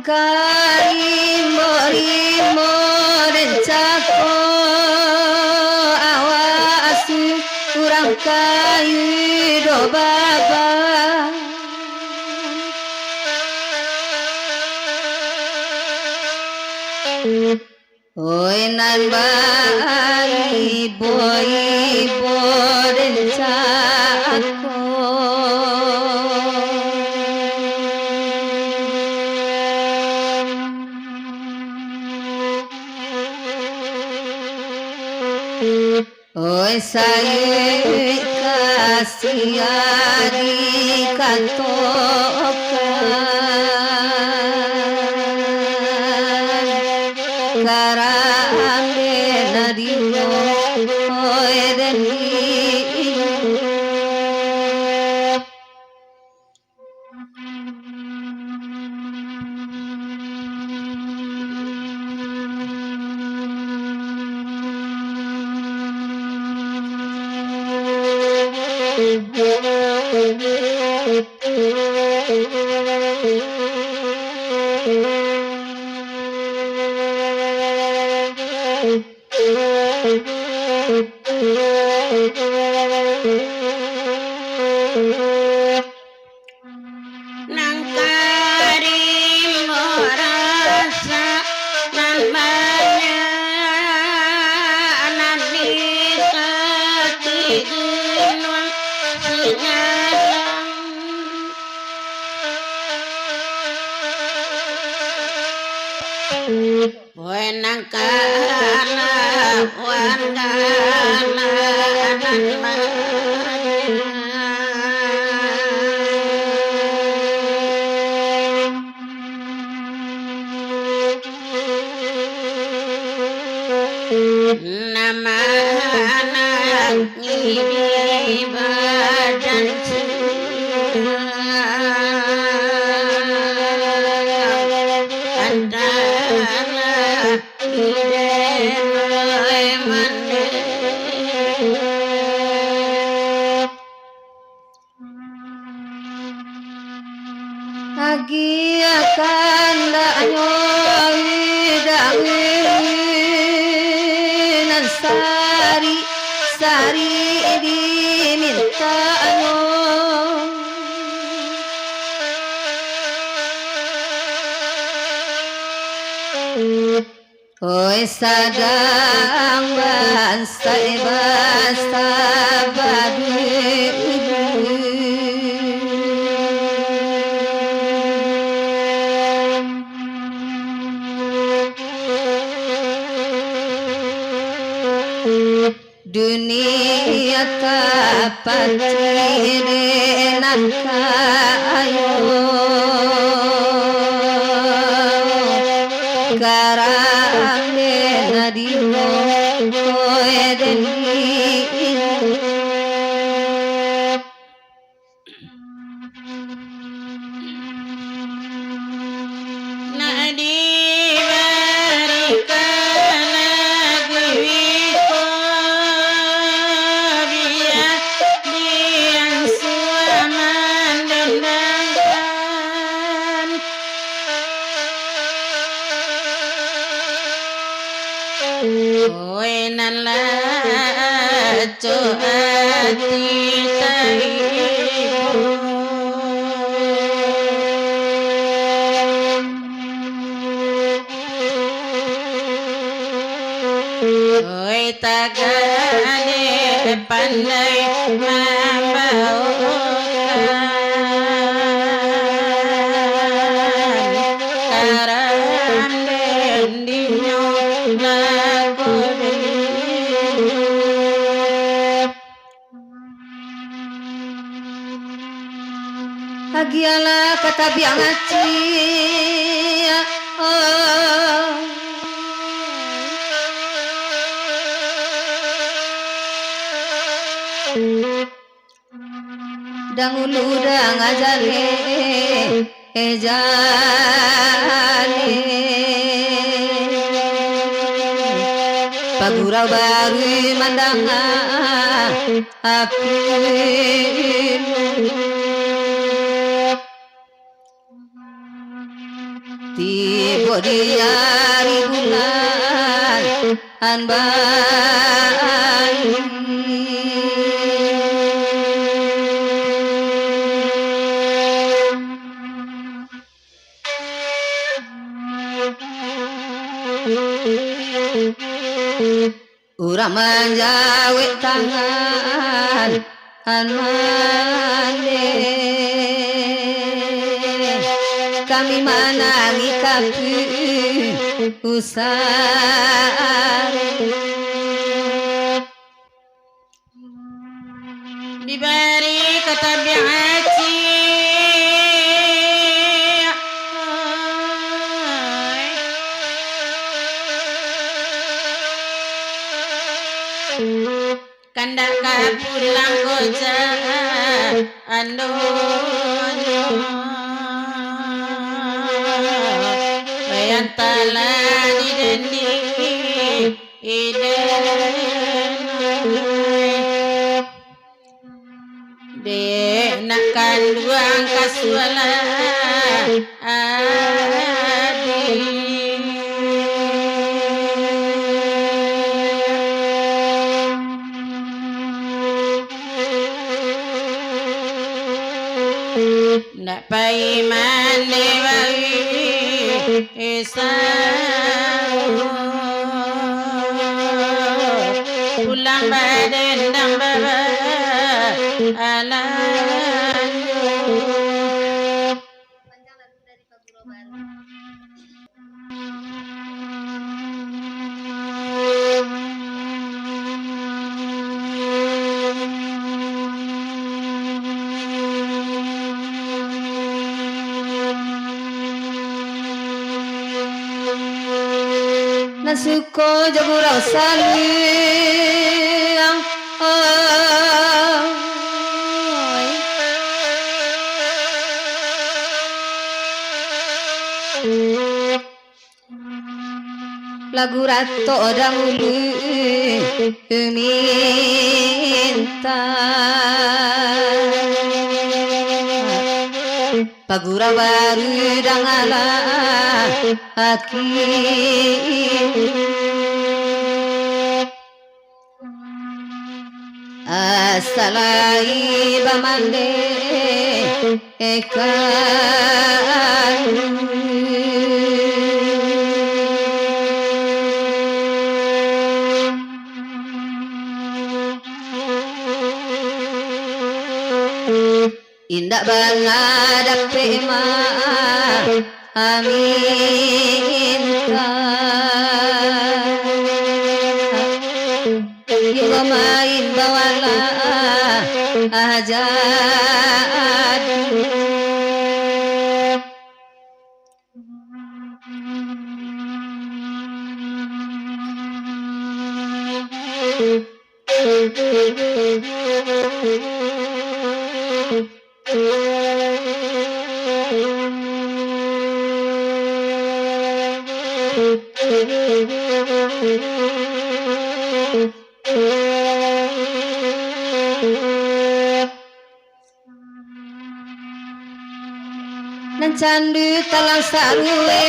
Karimbo rencako awasu kurang kayu do baba oi nan bari boy rencako oi saya kasih ari katokan karame narino oi deni Agi akan danyo dan sari diminta oi sadang bangsa badu dunia kapatirenan kayo karame nadino koedeni oi tagane pandai membawakan karam dendinyo lakone agiala kata biangaci dangulu dang ajale ejane pagurau baru mandang api tiba di hari bulan Bali. Urang menjawe tangan mane kami manangi kapi usah diberi ketabiaci kandak kapulang koja andonyo bayan tala di dendi iden de nak kanduang kasuala adi nak pai mane bawi esa pulang badan dan baba alanyo panjang lagu dari Paguro Baru. Nasuko jagurau saling lagu rato dahulu minta Pagura baru dangala haki asalai bamande indak bangadap pema aminka juga main bawala ajad nan candu talang sarue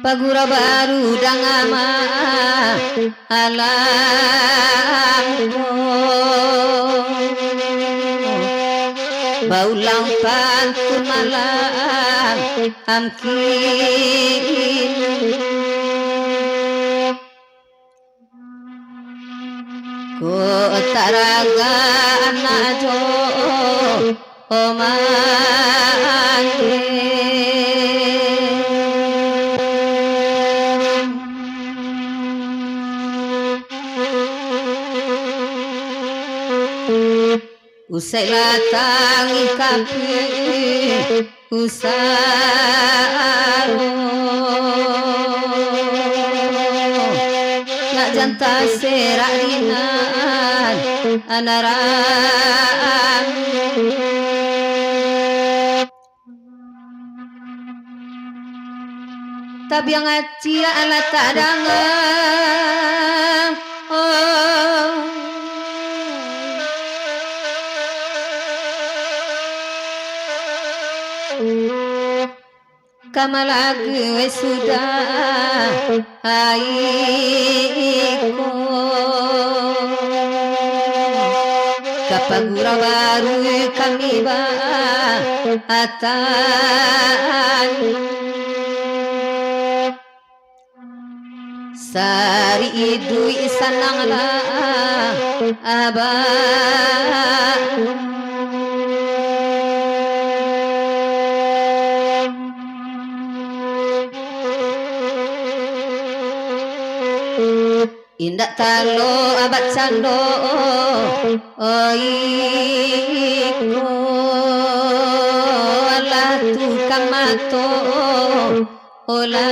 Pagura baru dangama alam baulang pantun malam amkin ko taraga anajo usai latang ikapi usaro nak janta serarinan anaran kabiang acia ala tadangan kamalagi sudah haiko kapagura baru kami atan sari idui sananglah abah indak talo abad cando oiko ala tu kamato ola